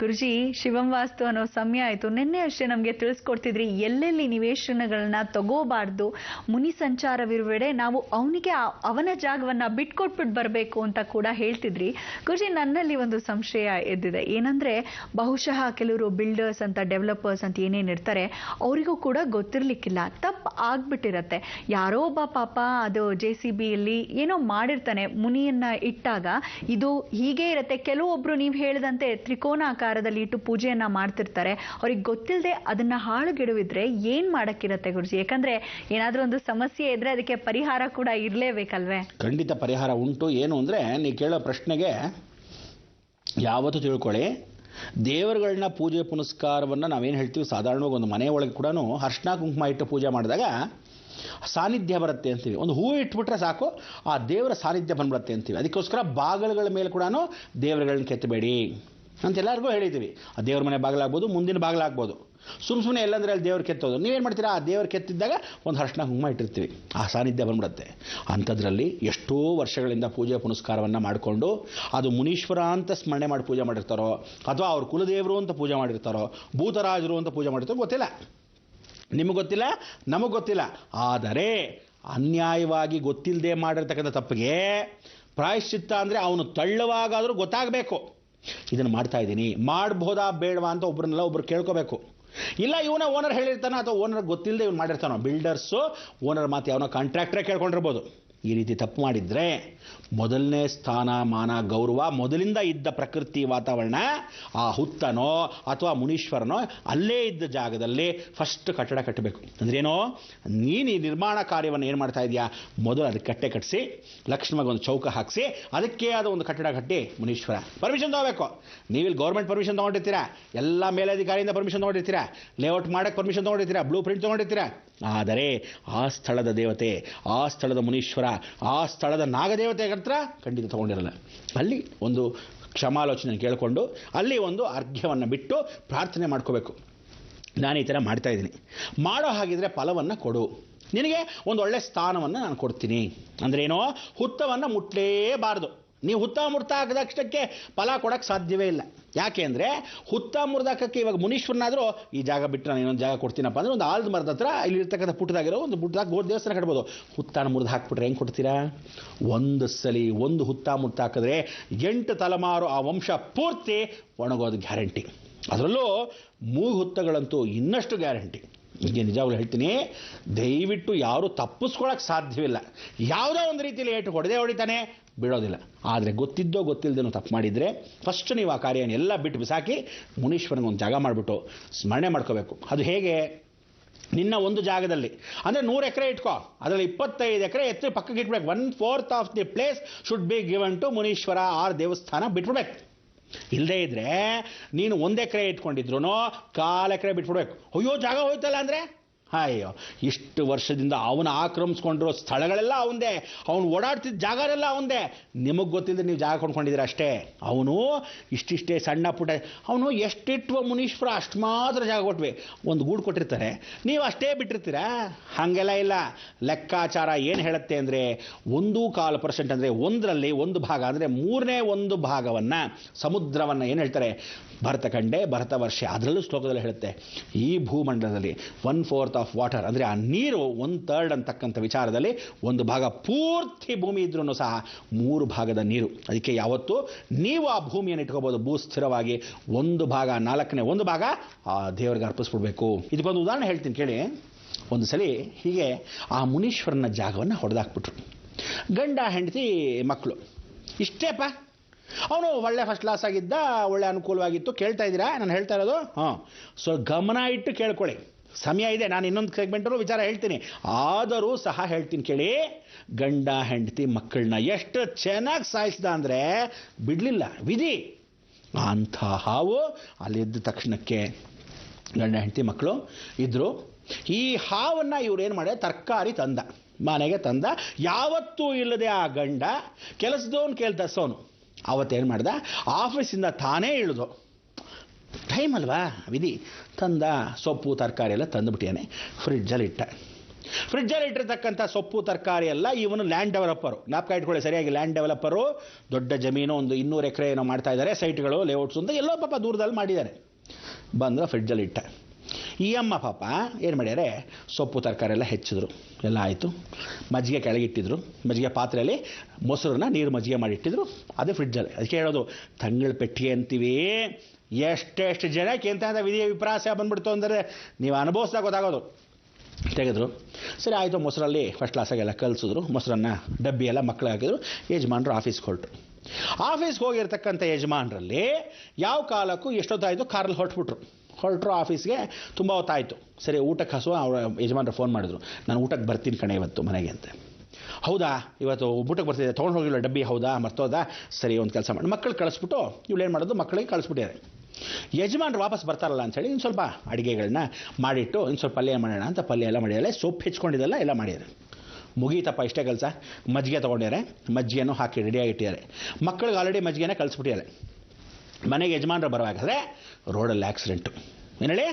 ಗುರುಜಿ, ಶಿವಂ ವಾಸ್ತು ಅನ್ನೋ ಸಮಯ ಆಯ್ತು. ನಿನ್ನೆ ಅಷ್ಟೇ ನಮ್ಗೆ ತಿಳಿಸ್ಕೊಡ್ತಿದ್ರಿ ಎಲ್ಲೆಲ್ಲಿ ನಿವೇಶನಗಳನ್ನ ತಗೋಬಾರ್ದು, ಮುನಿ ಸಂಚಾರವಿರುವೆಡೆ ನಾವು ಅವನಿಗೆ ಅವನ ಜಾಗವನ್ನ ಬಿಟ್ಕೊಟ್ಬಿಟ್ಟು ಬರಬೇಕು ಅಂತ ಕೂಡ ಹೇಳ್ತಿದ್ರಿ. ಗುರುಜಿ, ನನ್ನಲ್ಲಿ ಒಂದು ಸಂಶಯ ಎದ್ದಿದೆ. ಏನಂದ್ರೆ, ಬಹುಶಃ ಕೆಲವರು ಬಿಲ್ಡರ್ಸ್ ಅಂತ, ಡೆವಲಪರ್ಸ್ ಅಂತ ಏನೇನ್ ಇರ್ತಾರೆ, ಅವರಿಗೂ ಕೂಡ ಗೊತ್ತಿರ್ಲಿಕ್ಕಿಲ್ಲ, ತಪ್ಪು ಆಗ್ಬಿಟ್ಟಿರತ್ತೆ. ಯಾರೋ ಒಬ್ಬ ಪಾಪ ಅದು JCBಯಲ್ಲಿ ಏನೋ ಮಾಡಿರ್ತಾನೆ, ಮುನಿಯನ್ನ ಇಟ್ಟಾಗ ಇದು ಹೀಗೆ ಇರತ್ತೆ. ಕೆಲವೊಬ್ರು ನೀವು ಹೇಳಿದಂತೆ ತ್ರಿಕೋನ ಆಕಾರದಲ್ಲಿ ಇಟ್ಟು ಪೂಜೆಯನ್ನ ಮಾಡ್ತಿರ್ತಾರೆ. ಅವ್ರಿಗೆ ಗೊತ್ತಿಲ್ಲದೆ ಅದನ್ನ ಹಾಳುಗೆಡುವಿದ್ರೆ ಏನ್ ಮಾಡಕ್ಕಿರತ್ತೆ ಗುರುಜಿ? ಯಾಕಂದ್ರೆ ಏನಾದ್ರೂ ಒಂದು ಸಮಸ್ಯೆ ಇದ್ರೆ ಅದಕ್ಕೆ ಪರಿಹಾರ ಕೂಡ ಇರ್ಲೇಬೇಕಲ್ವೇ? ಖಂಡಿತ ಪರಿಹಾರ ಉಂಟು. ಏನು ಅಂದ್ರೆ, ನೀವು ಕೇಳೋ ಪ್ರಶ್ನೆಗೆ ಯಾವತ್ತೂ ತಿಳ್ಕೊಳ್ಳಿ, ದೇವರುಗಳನ್ನ ಪೂಜೆ ಪುನಸ್ಕಾರವನ್ನು ನಾವೇನು ಹೇಳ್ತೀವಿ, ಸಾಧಾರಣವಾಗಿ ಒಂದು ಮನೆ ಒಳಗೆ ಕೂಡ ಅರ್ಶಿನ ಕುಂಕುಮ ಇಟ್ಟು ಪೂಜೆ ಮಾಡಿದಾಗ ಸಾನ್ನಿಧ್ಯ ಬರುತ್ತೆ ಅಂತೀವಿ. ಒಂದು ಹೂವು ಇಟ್ಬಿಟ್ರೆ ಸಾಕು, ಆ ದೇವರ ಸಾನ್ನಿಧ್ಯ ಬಂದ್ಬಿಡುತ್ತೆ ಅಂತೀವಿ. ಅದಕ್ಕೋಸ್ಕರ ಬಾಗಿಲುಗಳ ಮೇಲೆ ಕೂಡ ದೇವರುಗಳನ್ನ ಕೆತ್ತಬೇಡಿ ಅಂತ ಎಲ್ಲರಿಗೂ ಹೇಳಿದ್ದೀವಿ. ಆ ದೇವ್ರ ಮನೆ ಬಾಗಿಲಾಗ್ಬೋದು, ಮುಂದಿನ ಬಾಗಿಲಾಗ್ಬೋದು. ಸುಮ್ಮನೆ ಎಲ್ಲಂದ್ರೆ ಅಲ್ಲಿ ದೇವ್ರು ಕೆತ್ತೋದು. ನೀವೇನು ಮಾಡ್ತೀರಾ, ಆ ದೇವ್ರು ಕೆತ್ತಿದ್ದಾಗ ಒಂದು ಅರ್ಶಿನ ಕುಂಕುಮ ಇಟ್ಟಿರ್ತೀವಿ, ಆ ಸಾನ್ನಿಧ್ಯ ಬಂದ್ಬಿಡುತ್ತೆ. ಅಂಥದ್ರಲ್ಲಿ ಎಷ್ಟೋ ವರ್ಷಗಳಿಂದ ಪೂಜೆ ಪುನಸ್ಕಾರವನ್ನು ಮಾಡಿಕೊಂಡು ಅದು ಮುನೀಶ್ವರ ಅಂತ ಸ್ಮರಣೆ ಮಾಡಿ ಪೂಜೆ ಮಾಡಿರ್ತಾರೋ, ಅಥವಾ ಅವ್ರ ಕುಲದೇವರು ಅಂತ ಪೂಜೆ ಮಾಡಿರ್ತಾರೋ, ಭೂತರಾಜರು ಅಂತ ಪೂಜೆ ಮಾಡಿರ್ತಾರೋ ಗೊತ್ತಿಲ್ಲ. ನಿಮಗೆ ಗೊತ್ತಿಲ್ಲ, ನಮಗೆ ಗೊತ್ತಿಲ್ಲ. ಆದರೆ ಅನ್ಯಾಯವಾಗಿ ಗೊತ್ತಿಲ್ಲದೆ ಮಾಡಿರ್ತಕ್ಕಂಥ ತಪ್ಪಿಗೆ ಪ್ರಾಯಶ್ಚಿತ್ತ ಅಂದರೆ ಅವನು ತಳ್ಳುವಾಗಾದರೂ ಗೊತ್ತಾಗಬೇಕು. ಇದನ್ನು ಮಾಡ್ತಾ ಇದ್ದೀನಿ, ಮಾಡಬಹುದಾ ಬೇಡವಾ ಅಂತ ಒಬ್ಬರು ಕೇಳ್ಕೋಬೇಕು. ಇಲ್ಲ ಇವನ ಓನರ್ ಹೇಳಿರ್ತಾನೋ ಅಥವಾ ಓನರ್ ಗೊತ್ತಿಲ್ಲದೆ ಇವನು ಮಾಡಿರ್ತಾನೋ, ಬಿಲ್ಡರ್ಸು ಓನರ್ ಮಾತು ಯಾವನೋ ಕಾಂಟ್ರಾಕ್ಟ್ರೇ ಕೇಳ್ಕೊಂಡಿರ್ಬೋದು. ಈ ರೀತಿ ತಪ್ಪು ಮಾಡಿದರೆ ಮೊದಲನೇ ಸ್ಥಾನ, ಮಾನ, ಗೌರವ ಮೊದಲಿಂದ ಇದ್ದ ಪ್ರಕೃತಿ ವಾತಾವರಣ, ಆ ಹುತ್ತನೋ ಅಥವಾ ಮುನೀಶ್ವರನೋ ಅಲ್ಲೇ ಇದ್ದ ಜಾಗದಲ್ಲಿ ಫಸ್ಟ್ ಕಟ್ಟಡ ಕಟ್ಟಬೇಕು. ಅಂದ್ರೇನೋ, ನೀನು ಈ ನಿರ್ಮಾಣ ಕಾರ್ಯವನ್ನು ಏನು ಮಾಡ್ತಾ ಇದೆಯಾ, ಮೊದಲು ಅದಕ್ಕೆ ಕಟ್ಟೆ ಕಟ್ಟಿಸಿ, ಲಕ್ಷ್ಮಣಗೆ ಒಂದು ಚೌಕ ಹಾಕಿಸಿ, ಅದಕ್ಕೆ ಆದ ಒಂದು ಕಟ್ಟಡ ಕಟ್ಟಿ ಮುನೀಶ್ವರ ಪರ್ಮಿಷನ್ ತೊಗೋಬೇಕು. ನೀವಿಲ್ಲಿ ಗೌರ್ಮೆಂಟ್ ಪರ್ಮಿಷನ್ ತೊಗೊಂಡಿರ್ತೀರಾ, ಎಲ್ಲ ಮೇಲಧಿಕಾರಿಯಿಂದ ಪರ್ಮಿಷನ್ ತೊಗೊಂಡಿರ್ತೀರಾ, ಲೇಔಟ್ ಮಾಡೋಕ್ಕೆ ಪರ್ಮಿಷನ್ ತೊಗೊಂಡಿರ್ತೀರಾ, ಬ್ಲೂ ಪ್ರಿಂಟ್ ತೊಗೊಂಡಿರ್ತೀರಾ. ಆದರೆ ಆ ಸ್ಥಳದ ದೇವತೆ, ಆ ಸ್ಥಳದ ಮುನೀಶ್ವರ, ಆ ಸ್ಥಳದ ನಾಗದೇವತೆ ಹತ್ರ ಖಂಡಿತ ತಗೊಂಡಿರಲ್ಲ. ಅಲ್ಲಿ ಒಂದು ಕ್ಷಮಾಲೋಚನೆ ಕೇಳಿಕೊಂಡು ಅಲ್ಲಿ ಒಂದು ಅರ್ಘ್ಯವನ್ನು ಬಿಟ್ಟು ಪ್ರಾರ್ಥನೆ ಮಾಡ್ಕೋಬೇಕು. ನಾನು ಈ ಥರ ಮಾಡ್ತಾ ಇದ್ದೀನಿ, ಮಾಡೋ ಹಾಗಿದ್ರೆ ಫಲವನ್ನು ಕೊಡು, ನಿನಗೆ ಒಂದು ಒಳ್ಳೆ ಸ್ಥಾನವನ್ನು ನಾನು ಕೊಡ್ತೀನಿ. ಅಂದ್ರೇನೋ, ಹುತ್ತವನ್ನು ಮುಟ್ಟಲೇಬಾರ್ದು. ನೀವು ಹುತ್ತ ಮುರ್ತಾಕದಷ್ಟಕ್ಕೆ ಫಲ ಕೊಡೋಕ್ಕೆ ಸಾಧ್ಯವೇ ಇಲ್ಲ. ಯಾಕೆ ಅಂದರೆ, ಹುತ್ತ ಮುರಿದಾಕಕ್ಕೆ ಇವಾಗ ಮುನೀಶ್ವರನಾದರೂ ಈ ಜಾಗ ಬಿಟ್ಟು ನಾನು ಇನ್ನೊಂದು ಜಾಗ ಕೊಡ್ತೀನಪ್ಪ ಅಂದರೆ ಒಂದು ಆಲ್ದ ಮರದ ಹತ್ರ ಇಲ್ಲಿರ್ತಕ್ಕಂಥ ಪುಟ್ಟದಾಗಿರೋ ಒಂದು ಪುಟ್ಟದಾಗ ದೇವಸ್ಥಾನ ಕಟ್ಬೋದು. ಹುತ್ತಾನ ಮುರಿದು ಹಾಕ್ಬಿಟ್ರೆ ಹೆಂಗೆ ಕೊಡ್ತೀರಾ? ಒಂದು ಸಲ ಒಂದು ಹುತ್ತ ಮುಟ್ಟಾಕಿದ್ರೆ 8 ತಲೆಮಾರು ಆ ವಂಶ ಪೂರ್ತಿ ಒಣಗೋದು ಗ್ಯಾರಂಟಿ. ಅದರಲ್ಲೂ ಮೂಗು ಹುತ್ತಗಳಂತೂ ಇನ್ನಷ್ಟು ಗ್ಯಾರಂಟಿ. ಈಗ ನಿಜವಾಗ್ಲೂ ಹೇಳ್ತೀನಿ, ದಯವಿಟ್ಟು ಯಾರೂ ತಪ್ಪಿಸ್ಕೊಳ್ಳೋಕೆ ಸಾಧ್ಯವಿಲ್ಲ. ಯಾವುದೋ ಒಂದು ರೀತಿಯಲ್ಲಿ ಏಟು ಹೊಡಿತಾನೆ, ಬಿಡೋದಿಲ್ಲ. ಆದರೆ ಗೊತ್ತಿದ್ದೋ ಗೊತ್ತಿಲ್ಲದೇನೋ ತಪ್ಪು ಮಾಡಿದರೆ ಫಸ್ಟ್ ನೀವು ಆ ಕಾರ್ಯನ ಎಲ್ಲ ಬಿಟ್ಟು ಬಿಸಾಕಿ ಮುನೀಶ್ವರನಿಗೆ ಒಂದು ಜಾಗ ಮಾಡಿಬಿಟ್ಟು ಸ್ಮರಣೆ ಮಾಡ್ಕೋಬೇಕು. ಅದು ಹೇಗೆ? ನಿನ್ನ ಒಂದು ಜಾಗದಲ್ಲಿ ಅಂದರೆ 100 ಎಕರೆ ಇಟ್ಕೋ, ಅದರಲ್ಲಿ 25 ಎಕರೆ ಎತ್ತಿ ಪಕ್ಕಕ್ಕೆ ಇಟ್ಬೇಕು. 1/4 of the place should be given to Muneeshwara or ದೇವಸ್ಥಾನ ಬಿಟ್ಬಿಡ್ಬೇಕು. ಇಲ್ಲದೇ ಇದ್ರೆ ನೀನು 1 ಎಕರೆ ಇಟ್ಕೊಂಡಿದ್ರು 1/4 ಎಕರೆ ಬಿಟ್ಬಿಡ್ಬೇಕು. ಅಯ್ಯೋ ಜಾಗ ಹೋಯ್ತಲ್ಲ ಅಂದರೆ, ಅಯ್ಯೋ ಇಷ್ಟು ವರ್ಷದಿಂದ ಅವನು ಆಕ್ರಮಿಸ್ಕೊಂಡಿರೋ ಸ್ಥಳಗಳೆಲ್ಲ ಅವಂದೇ, ಅವನು ಓಡಾಡ್ತಿದ್ದ ಜಾಗರೆಲ್ಲ ಅವಂದೇ. ನಿಮಗೆ ಗೊತ್ತಿಲ್ಲದೆ ನೀವು ಜಾಗ ಕೊಂಡ್ಕೊಂಡಿದ್ದೀರ ಅಷ್ಟೇ. ಅವನು ಇಷ್ಟಿಷ್ಟೇ ಸಣ್ಣ ಪುಟ್ಟ, ಅವನು ಎಷ್ಟಿಟ್ಟುವ ಮುನೀಶ್ವರ ಅಷ್ಟು ಮಾತ್ರ ಜಾಗ ಕೊಟ್ವಿ. ಒಂದು ಗೂಡು ಕೊಟ್ಟಿರ್ತಾರೆ, ನೀವು ಅಷ್ಟೇ ಬಿಟ್ಟಿರ್ತೀರಾ? ಹಾಗೆಲ್ಲ ಇಲ್ಲ. ಲೆಕ್ಕಾಚಾರ ಏನು ಹೇಳುತ್ತೆ ಅಂದರೆ, 1.25% ಅಂದರೆ 1ರಲ್ಲಿ 1 ಭಾಗ ಅಂದರೆ 1/3 ಭಾಗವನ್ನು, ಸಮುದ್ರವನ್ನು ಏನು ಹೇಳ್ತಾರೆ, ಭರತಖಂಡೆ, ಭರತವರ್ಷ, ಅದರಲ್ಲೂ ಶ್ಲೋಕದಲ್ಲಿ ಹೇಳುತ್ತೆ, ಈ ಭೂಮಂಡಲದಲ್ಲಿ 1/4 ಆಫ್ ವಾಟರ್ ಅಂದರೆ ಆ ನೀರು 1/3 ಅಂತಕ್ಕಂಥ ವಿಚಾರದಲ್ಲಿ 1 ಭಾಗ ಪೂರ್ತಿ ಭೂಮಿ ಇದ್ರೂ ಸಹ 3 ಭಾಗದ ನೀರು. ಅದಕ್ಕೆ ಯಾವತ್ತೂ ನೀವು ಆ ಭೂಮಿಯನ್ನು ಇಟ್ಕೋಬೋದು ಭೂಸ್ಥಿರವಾಗಿ. 1 ಭಾಗ, 4ನೇ 1 ಭಾಗ ಆ ದೇವರಿಗೆ ಅರ್ಪಿಸ್ಬಿಡ್ಬೇಕು. ಇದಕ್ಕೊಂದು ಉದಾಹರಣೆ ಹೇಳ್ತೀನಿ ಕೇಳಿ. ಒಂದು ಸಲ ಹೀಗೆ ಆ ಮುನೀಶ್ವರನ ಜಾಗವನ್ನು ಹೊಡೆದಾಕ್ಬಿಟ್ರು. ಗಂಡ ಹೆಂಡತಿ ಮಕ್ಕಳು ಇಷ್ಟೇಪ್ಪ. ಅವನು ಒಳ್ಳೆ ಫಸ್ಟ್ ಕ್ಲಾಸ್ ಆಗಿದ್ದ, ಒಳ್ಳೆ ಅನುಕೂಲವಾಗಿತ್ತು. ಕೇಳ್ತಾ ಇದ್ದೀರಾ ನಾನು ಹೇಳ್ತಾ ಇರೋದು? ಸೊ ಗಮನ ಇಟ್ಟು ಕೇಳ್ಕೊಳ್ಳಿ. ಸಮಯ ಇದೆ, ನಾನು ಇನ್ನೊಂದು ಸೆಗ್ಮೆಂಟಲ್ಲೂ ವಿಚಾರ ಹೇಳ್ತೀನಿ, ಆದರೂ ಸಹ ಹೇಳ್ತೀನಿ ಕೇಳಿ. ಗಂಡ ಹೆಂಡತಿ ಮಕ್ಕಳನ್ನ ಎಷ್ಟು ಚೆನ್ನಾಗಿ ಸಾಯಿಸ್ದ ಅಂದರೆ ಬಿಡಲಿಲ್ಲ ವಿಧಿ. ಅಂಥ ಹಾವು ಅಲ್ಲಿದ್ದ ತಕ್ಷಣಕ್ಕೆ ಗಂಡ ಹೆಂಡತಿ ಮಕ್ಕಳು ಇದ್ದರು. ಈ ಹಾವನ್ನು ಇವ್ರೇನು ಮಾಡಿದೆ, ತರಕಾರಿ ತಂದ, ಮನೆಗೆ ತಂದ. ಯಾವತ್ತೂ ಇಲ್ಲದೆ ಆ ಗಂಡ ಕೆಲಸದವನು ಕೇಳ್ದ ಸೋನು ಅವತ್ತೇನು ಮಾಡ್ದ, ಆಫೀಸಿಂದ ತಾನೇ ಇಳಿದು, ಟೈಮ್ ಅಲ್ವಾ ವಿಧಿ, ತಂದ ಸೊಪ್ಪು ತರಕಾರಿ ಎಲ್ಲ ತಂದುಬಿಟ್ಟಿಯಾನೆ, ಫ್ರಿಡ್ಜಲ್ಲಿ ಇಟ್ಟ. ಫ್ರಿಡ್ಜಲ್ಲಿ ಇಟ್ಟಿರ್ತಕ್ಕಂಥ ಸೊಪ್ಪು ತರಕಾರಿ ಎಲ್ಲ ಇವನು ಲ್ಯಾಂಡ್ ಡೆವಲಪರು, ಜ್ಞಾಪಕ ಇಟ್ಕೊಳ್ಳಿ ಸರಿಯಾಗಿ, ಲ್ಯಾಂಡ್ ಡೆವಲಪರು, ದೊಡ್ಡ ಜಮೀನು, ಒಂದು 200 ಎಕರೆ ಏನೋ ಮಾಡ್ತಾ ಇದ್ದಾರೆ, ಸೈಟ್ಗಳು, ಲೇಔಟ್ಸ್ ಅಂತ ಎಲ್ಲೋ ಪಾಪ ದೂರದಲ್ಲಿ ಮಾಡಿದ್ದಾರೆ. ಬಂದು ಫ್ರಿಡ್ಜಲ್ಲಿ ಇಟ್ಟ. ಈ ಅಮ್ಮ ಪಾಪ ಏನು ಮಾಡ್ಯಾರೆ, ಸೊಪ್ಪು ತರಕಾರಿ ಎಲ್ಲ ಹೆಚ್ಚಿದ್ರು, ಎಲ್ಲ ಆಯಿತು. ಮಜ್ಜಿಗೆ ಕೆಳಗಿಟ್ಟಿದ್ರು, ಮಜ್ಜಿಗೆ ಪಾತ್ರೆಯಲ್ಲಿ ಮೊಸರನ್ನ ನೀರು ಮಜ್ಜಿಗೆ ಮಾಡಿಟ್ಟಿದ್ರು, ಅದು ಫ್ರಿಡ್ಜಲ್ಲಿ. ಅದಕ್ಕೆ ಹೇಳೋದು ತಂಗಳ ಪೆಟ್ಟಿಗೆ ಅಂತೀವಿ. ಎಷ್ಟೆಷ್ಟು ಜನಕ್ಕೆ ಎಂತ ವಿಧಿಯ ವಿಪರಾಸ ಬಂದ್ಬಿಡ್ತು ಅಂದರೆ ನೀವು ಅನುಭವಿಸ್ದಾಗ ಗೊತ್ತಾಗೋದು. ತೆಗೆದ್ರು, ಸರಿ ಆಯಿತು. ಮೊಸರಲ್ಲಿ ಫಸ್ಟ್ ಕ್ಲಾಸಾಗೆಲ್ಲ ಕಲಿಸಿದ್ರು, ಮೊಸರನ್ನ ಡಬ್ಬಿ ಎಲ್ಲ ಮಕ್ಕಳು ಹಾಕಿದ್ರು. ಯಜಮಾನರು ಆಫೀಸ್ಗೆ ಹೊರಟು. ಆಫೀಸ್ಗೆ ಹೋಗಿರ್ತಕ್ಕಂಥ ಯಜಮಾನರಲ್ಲಿ ಯಾವ ಕಾಲಕ್ಕೂ ಎಷ್ಟೊತ್ತಾಯಿತು ಕಾರಲ್ಲಿ ಹೊರಟರು ಆಫೀಸ್ಗೆ. ತುಂಬ ಹೊತ್ತಾಯಿತು. ಸರಿ ಊಟಕ್ಕೆ ಹಸುವ ಅವ್ರ ಯಜಮಾನರು ಫೋನ್ ಮಾಡಿದ್ರು, ನಾನು ಊಟಕ್ಕೆ ಬರ್ತೀನಿ ಕಣೆ ಇವತ್ತು ಮನೆಗೆ ಅಂತ. ಹೌದಾ, ಇವತ್ತು ಊಟಕ್ಕೆ ಬರ್ತಿದ್ದೆ, ತೊಗೊಂಡು ಹೋಗಿಲ್ಲ ಡಬ್ಬಿ, ಹೌದಾ ಮರ್ತೋದಾ, ಸರಿ ಒಂದು ಕೆಲಸ ಮಾಡಿ ಮಕ್ಕಳು ಕಳಿಸ್ಬಿಟ್ಟು ಇವಳೇನು ಮಾಡೋದು, ಮಕ್ಕಳಿಗೆ ಕಳಿಸ್ಬಿಟ್ಟಿದ್ದಾರೆ. ಯಜಮಾನ್ರು ವಾಪಸ್ ಬರ್ತಾರಲ್ಲ ಅಂಥೇಳಿ ಇನ್ನು ಸ್ವಲ್ಪ ಅಡುಗೆಗಳನ್ನ ಮಾಡಿಟ್ಟು ಇನ್ನು ಸ್ವಲ್ಪ ಪಲ್ಯ ಮಾಡೋಣ ಅಂತ ಪಲ್ಯ ಎಲ್ಲ ಮಾಡಿದಾರೆ. ಸೊಪ್ಪು ಹೆಚ್ಕೊಂಡಿದ್ದೆಲ್ಲ ಎಲ್ಲ ಮಾಡಿದ್ದಾರೆ. ಮುಗೀತಪ್ಪ ಇಷ್ಟೇ ಕೆಲಸ. ಮಜ್ಜಿಗೆ ತೊಗೊಂಡಿದ್ದಾರೆ, ಮಜ್ಜಿಗೆನೂ ಹಾಕಿ ರೆಡಿಯಾಗಿ ಇಟ್ಟಿದ್ದಾರೆ. ಮಕ್ಕಳಿಗೆ ಆಲ್ರೆಡಿ ಮಜ್ಜಿಗೆನ ಕಳಿಸ್ಬಿಟ್ಟಿದ್ದಾರೆ. ಮನೆಗೆ ಯಜಮಾನರು ಬರುವಾಗಾದರೆ ರೋಡಲ್ಲಿ ಆಕ್ಸಿಡೆಂಟು. ಏನು ಹೇಳಿ,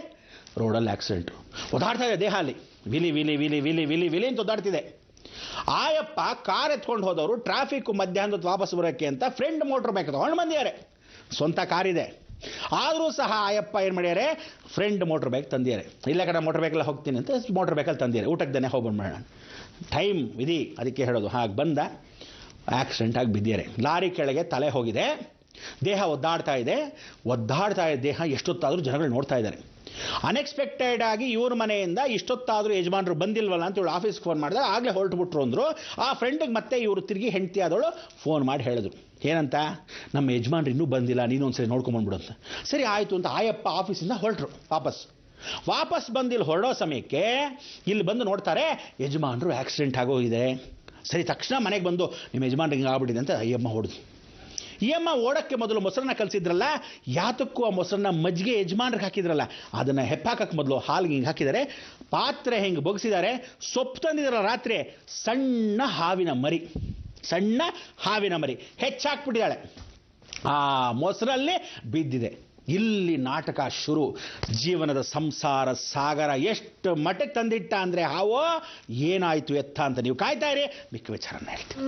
ರೋಡಲ್ಲಿ ಆಕ್ಸಿಡೆಂಟು. ಒದ್ದಾಡ್ತಾ ಇದೆ ದೇಹ, ಅಲ್ಲಿ ವಿಲಿ ವಿಲಿ ವಿಲಿ ವಿಲಿ ವಿಲಿ ವಿಲಿ ಅಂತ ಒದ್ದಾಡ್ತಿದೆ. ಆಯಪ್ಪ ಕಾರ್ ಎತ್ಕೊಂಡು ಹೋದವರು ಟ್ರಾಫಿಕ್ ಮಧ್ಯಾಹ್ನದ ವಾಪಸ್ ಬರೋಕ್ಕೆ ಅಂತ ಫ್ರೆಂಡ್ ಮೋಟ್ರ್ ಬೈಕ್ ತೊಗೊಂಡು ಬಂದಿದ್ದಾರೆ. ಸ್ವಂತ ಕಾರಿದೆ, ಆದರೂ ಸಹ ಆಯಪ್ಪ ಏನು ಮಾಡ್ಯಾರೆ, ಫ್ರೆಂಡ್ ಮೋಟ್ರ್ ಬೈಕ್ ತಂದಿದ್ದಾರೆ. ಇಲ್ಲ ಕಡೆ ಮೋಟ್ರ್ ಬೈಕೆಲ್ಲ ಹೋಗ್ತೀನಿ ಅಂತ ಮೋಟ್ರ್ ಬೈಕಲ್ಲಿ ತಂದಿದ್ದಾರೆ. ಊಟಕ್ಕೆ ದನೆ ಹೋಗ್ಬಂದ್ಬೇಡ, ಟೈಮ್ ವಿಧಿ, ಅದಕ್ಕೆ ಹೇಳೋದು. ಹಾಗೆ ಬಂದ ಆಕ್ಸಿಡೆಂಟ್ ಆಗಿ ಬಿದ್ದಿದ್ದಾರೆ. ಲಾರಿ ಕೆಳಗೆ ತಲೆ ಹೋಗಿದೆ, ದೇಹ ಒದ್ದಾಡ್ತಾ ಇದೆ ದೇಹ. ಎಷ್ಟೊತ್ತಾದರೂ ಜನಗಳು ನೋಡ್ತಾ ಇದ್ದಾರೆ. ಅನ್ಎಕ್ಸ್ಪೆಕ್ಟೆಡ್ ಆಗಿ ಇವ್ರ ಮನೆಯಿಂದ ಇಷ್ಟೊತ್ತಾದರೂ ಯಜಮಾನರು ಬಂದಿಲ್ವಲ್ಲ ಅಂತ ಇವಳು ಆಫೀಸ್ಗೆ ಫೋನ್ ಮಾಡಿದಾಗ ಆಗಲೇ ಹೊರಟುಬಿಟ್ರು ಅಂದರು. ಆ ಫ್ರೆಂಡಿಗೆ ಮತ್ತೆ ಇವರು ತಿರುಗಿ ಹೆಂಡತಿ ಆದವಳು ಫೋನ್ ಮಾಡಿ ಹೇಳಿದ್ರು, ಏನಂತ, ನಮ್ಮ ಯಜಮಾನ್ರು ಇನ್ನೂ ಬಂದಿಲ್ಲ, ನೀನು ಒಂದ್ಸರಿ ನೋಡ್ಕೊಂಬಂದ್ಬಿಡು ಅಂತ. ಸರಿ ಆಯಿತು ಅಂತ ಆಯಪ್ಪ ಆಫೀಸಿಂದ ಹೊರಟರು. ವಾಪಸ್ ಬಂದು ಇಲ್ಲಿ ಹೊರಡೋ ಸಮಯಕ್ಕೆ ಇಲ್ಲಿ ಬಂದು ನೋಡ್ತಾರೆ ಯಜಮಾನರು ಆಕ್ಸಿಡೆಂಟ್ ಆಗೋಗಿದೆ. ಸರಿ ತಕ್ಷಣ ಮನೆಗೆ ಬಂದು ನಿಮ್ಮ ಯಜಮಾನ್ರಿಗೆ ಹಿಂಗೆ ಆಗ್ಬಿಟ್ಟಿದೆ ಅಂತ ಅಯ್ಯಮ್ಮ ಹೊಡೆದು. ಈ ಅಮ್ಮ ಓಡೋಕ್ಕೆ ಮೊದಲು ಮೊಸರನ್ನ ಕಲಿಸಿದ್ರಲ್ಲ, ಯಾತಕ್ಕೂ ಆ ಮೊಸರನ್ನ ಮಜ್ಜಿಗೆ ಯಜಮಾನ್ರಿಗೆ ಹಾಕಿದ್ರಲ್ಲ, ಅದನ್ನು ಹೆಪ್ಪಾಕಕ್ಕೆ ಮೊದಲು ಹಾಲಿಗೆ ಹಿಂಗೆ ಹಾಕಿದ್ದಾರೆ. ಪಾತ್ರೆ ಹಿಂಗೆ ಬೊಗಿಸಿದ್ದಾರೆ. ಸೊಪ್ಪು ತಂದಿದ್ರಲ್ಲ ರಾತ್ರಿ, ಸಣ್ಣ ಹಾವಿನ ಮರಿ ಹೆಚ್ಚಾಕ್ಬಿಟ್ಟಿದ್ದಾಳೆ. ಆ ಮೊಸರಲ್ಲಿ ಬಿದ್ದಿದೆ. ಇಲ್ಲಿ ನಾಟಕ ಶುರು. ಜೀವನದ ಸಂಸಾರ ಸಾಗರ ಎಷ್ಟು ಮಟ್ಟಕ್ಕೆ ತಂದಿಟ್ಟ ಅಂದರೆ ಹಾವೋ, ಏನಾಯಿತು ಎತ್ತ ಅಂತ ನೀವು ಕಾಯ್ತಾ ಇರಿ. ಮಿಕ್ಕ ವಿಚಾರನ ಹೇಳ್ತೀವಿ.